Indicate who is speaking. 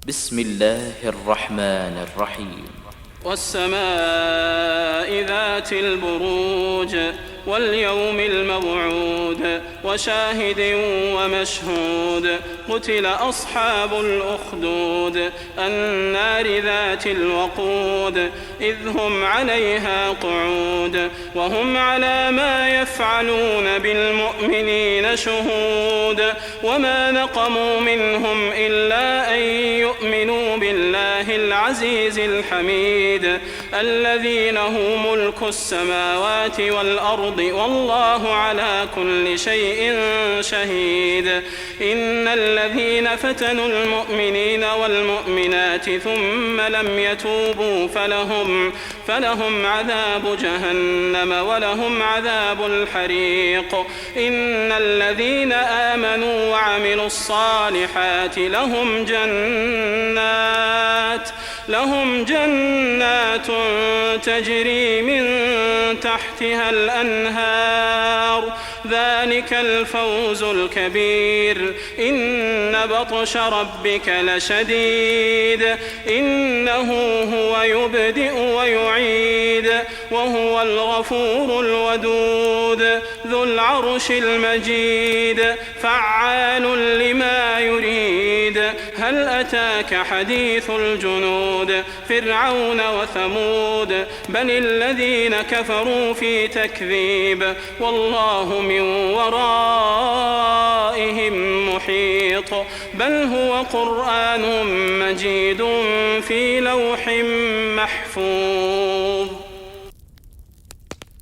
Speaker 1: بسم الله الرحمن الرحيم.
Speaker 2: والسماء ذات البروج واليوم الموعود وشاهد ومشهود قتل أصحاب الأخدود النار ذات الوقود إذ هم عليها قعود وهم على ما يفعلون بالمؤمنين شهود وما نقموا منهم إلا أن يؤمنوا بالله العزيز الحميد الذي له ملك السماوات والأرض والله على كل شيء شهيد إن الذين فتنوا المؤمنين والمؤمنات ثم لم يتوبوا فلهم عذاب جهنم ولهم عذاب الحريق إن الذين آمنوا وعملوا الصالحات لهم جنات تجري من تحتها الأنهار ذلك الفوز الكبير إن بطش ربك لشديد إنه هو يبدئ ويعيد وهو الغفور الودود ذو العرش المجيد فعال لما يريد هل أتاك حديث الجنود فرعون وثمود بل الذين كفروا في تكذيب والله من ورائهم محيط بل هو قرآن مجيد في لوح محفوظ.